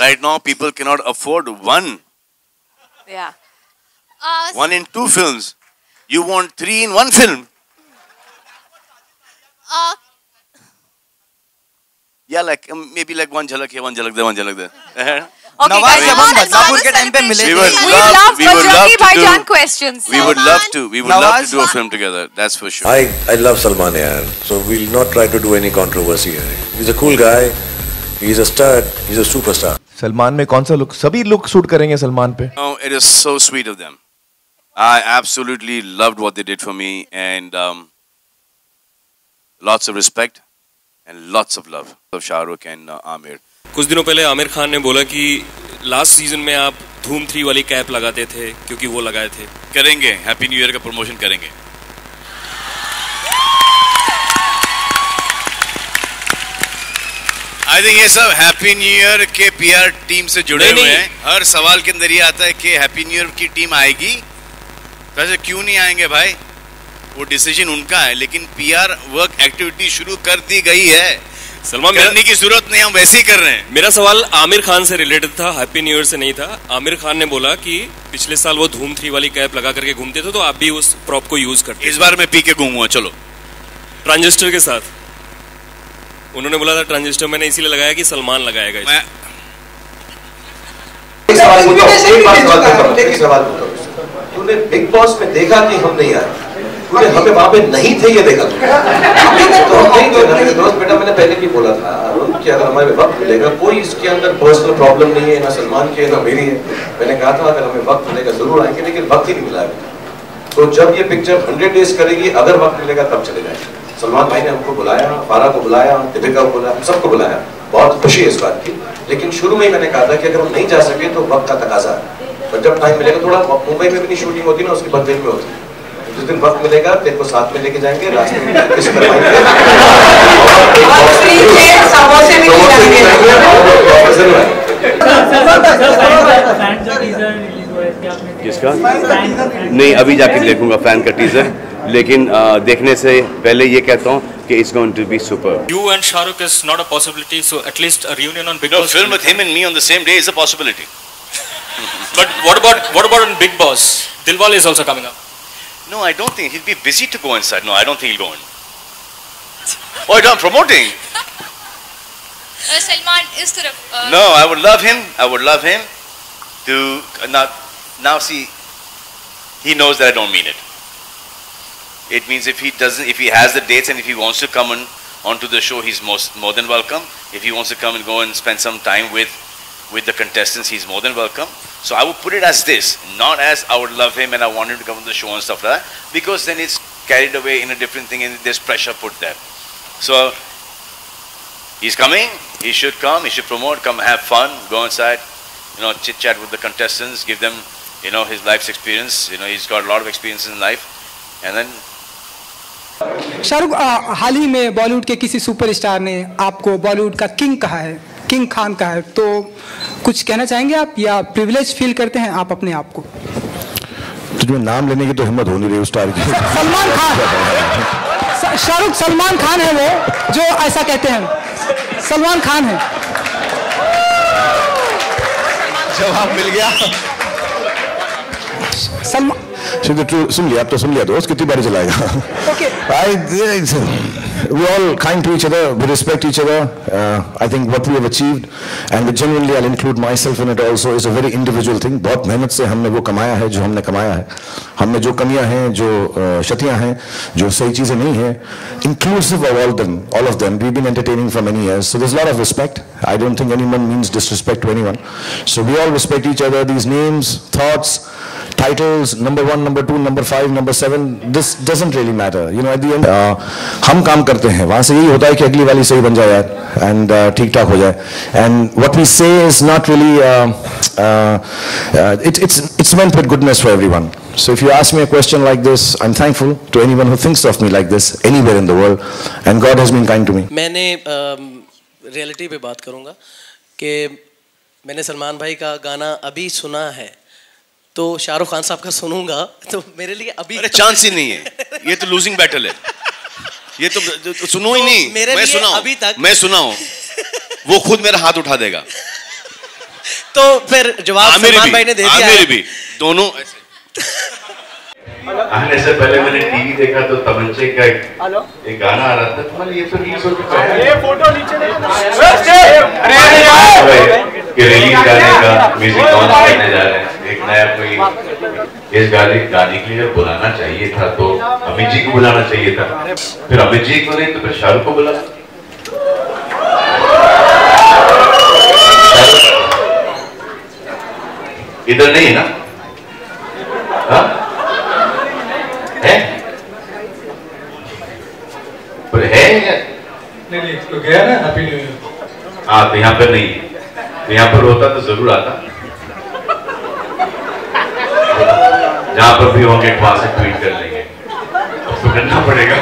Right now, people cannot afford one. Yeah. One in two films. You want 3 in 1 film. Yeah, like maybe like one jhalak here, one jhalak there, one jhalak there. Okay, Nawaz जब हम guys, Badlapur के time पे मिले We थे would we love love to Bajrangi do- questions. We would love to do a Nawaz- film together. That's for sure. I love Salman yaar. So we'll not try to do any controversy here. He's a cool guy. He's a stud. He's a superstar. Salman में कौन सा look, सभी look shoot करेंगे सलमान पे? No, it is so sweet of them. I absolutely loved what they did for me, and lots of respect and lots of love of Shah Rukh and Amir. कुछ दिनों पहले आमिर खान ने बोला कि last season में आप धूम 3 वाली कैप लगाते थे क्योंकि वो लगाए थे। करेंगे, हैप्पी न्यू ईयर का प्रमोशन करेंगे। आई थिंक ये सब हैप्पी न्यू ईयर के पीआर टीम से जुड़े हुए हैं। हर सवाल के अंदर ये आता है कि हैप्पी न्यू ईयर की टीम आएगी, वैसे क्यों नहीं आएंगे भाई? वो डिसीजन उनका है, लेकिन पीआर वर्क एक्टिविटी शुरू कर दी गई है। सलमान करने की जरूरत नहीं, हम वैसे ही कर रहे हैं। मेरा सवाल आमिर खान से रिलेटेड था, हैप्पी न्यू ईयर से नहीं था। आमिर खान ने बोला कि पिछले साल वो धूम 3 वाली कैप लगा करके घूमते थे, तो आप भी उस प्रॉप को यूज करते। इस बार मैं पी के घूमूंगा, चलो। ट्रांजिस्टर के साथ उन्होंने बोला था ट्रांजिस्टर मैंने इसीलिए लगाया कि सलमान लगाएगा इसे। तूने बिग बॉस में देखा कि हम नहीं आए, तूने हमें वहां पे नहीं थे ये देखा तो हम नहीं थे ना। मेरे दोस्त बेटा, मैंने पहले भी बोला था अरुण कि अगर हमें वक्त मिलेगा, कोई इसके अंदर पर्सनल प्रॉब्लम नहीं है, ना सलमान की है ना मेरी है। मैंने कहा था अगर हमें वक्त मिलेगा जरूर आएंगे, लेकिन वक्त ही नहीं मिला है। तो जब ये पिक्चर 100 डेज करेगी, अगर वक्त मिलेगा तब चले जाएंगे। सलमान भाई ने हमको बुलाया, फारा को बुलाया, दीपिका को बुलाया, सबको बुलाया, बहुत खुशी है इस बात की। लेकिन शुरू में ही मैंने कहा था कि अगर हम नहीं जा सके तो वक्त का तकाजा है, पर जब टाइम मिलेगा, थोड़ा मुंबई में भी नहीं शूटिंग होती ना, उसकी बदलेन में होती है, जिस दिन वक्त मिलेगा तेरे को साथ में लेके जाएंगे, रास्ते में किस करवाएंगे, किसका? नहीं, अभी जाके देखूंगा फैन का टीजर, लेकिन देखने से पहले ये कहता हूँ कि it's going to be super. You and Shah Rukh is not a possibility, so at least a reunion on Big Boss. film with him and me on the same day is a possibility. But what about in Big Boss? Dilwale is also coming up. No, I don't think he'll be busy to go inside. No, I don't think he'll go in. Oh, I'm promoting. Salman is taraf. No, I would love him. I would love him to now see. He knows that I don't mean it. It means if he has the dates and if he wants to come onto the show, he's more than welcome. If he wants to come and go and spend some time with the contestants, he's more than welcome. So I would put it as this, not as I would love him and I want him to come on the show and stuff like that, because then it's carried away in a different thing and there's pressure put there. So he's coming, he should come, he should promote, come have fun, go inside, chit chat with the contestants, give them, his life's experience. He's got a lot of experience in life, and then. Shahrukh, हाल ही में बॉलीवुड के किसी superstar ने आपको बॉलीवुड का king कहा है, किंग खान कहा है, तो कुछ कहना चाहेंगे आप, या प्रिविलेज फील करते हैं आप अपने आप को? तुझे नाम लेने की तो हिम्मत हो नहीं रही उस स्टार की। सलमान खान, शाहरुख सलमान खान है वो जो ऐसा कहते हैं, सलमान खान है। जवाब मिल गया। सलमान सुन लिया, अब तो सुन लिया दोस्त, कितनी बार चलाएगा? We're all kind to each other, we respect each other. I think what we have achieved, and genuinely I'll include myself in it also, is a very individual thing. बहुत मेहनत से हमने वो कमाया है जो हमने कमाया है। हमने जो कमियां हैं, जो क्षतियां हैं, जो सही चीजें नहीं हैं, inclusive of all of them, we've been entertaining for many years. So there's a lot of respect. I don't think anyone means disrespect to anyone. So we all respect each other. These names, thoughts, titles, number 1, number 2, number 5, number 7, this doesn't really matter. At the end, हम काम करते हैं, वहाँ से यही होता है कि अगली वाली सही बन जाए यार, and ठीक ठाक हो जाए. And what we say is not really, it's meant with goodness for everyone. So if you ask me a question like this, I'm thankful to anyone who thinks of me like this anywhere in the world, and God has been kind to me. मैंने reality पे बात करूँगा कि मैंने सलमान भाई का गाना अभी सुना है, तो शाहरुख खान साहब का सुनूंगा तो मेरे लिए अभी चांस ही नहीं है, ये तो लूजिंग बैटल है, ये तो सुनो ही नहीं। मेरे मैं लिए सुनाऊं, अभी तक मैं सुनाऊं, वो खुद मेरा हाथ उठा देगा। तो फिर जवाब सलमान भाई ने दे दिया। आमिर भी दोनों ऐसे। आने से पहले मैंने टीवी देखा तो तमंचे का एक गाना आ रहा था, तुम्हारे ये तो रिलीज हो चुका है, ये फोटो नीचे रिलीज गाने का म्यूजिक लॉन्च करने जा रहे हैं, एक नया कोई इस गाने के लिए बुलाना चाहिए था तो अमित जी को बुलाना चाहिए था, फिर अमित जी को नहीं तो फिर शाहरुख को बुला। इधर नहीं है ना? हाँ है? पर है या नहीं तो गया ना हैप्पी न्यू ईयर। हाँ तो यहाँ पर नहीं है, तो यहाँ पर होता तो जरूर आता, जहाँ पर भी होंगे वहां से ट्वीट कर लेंगे, तो करना पड़ेगा।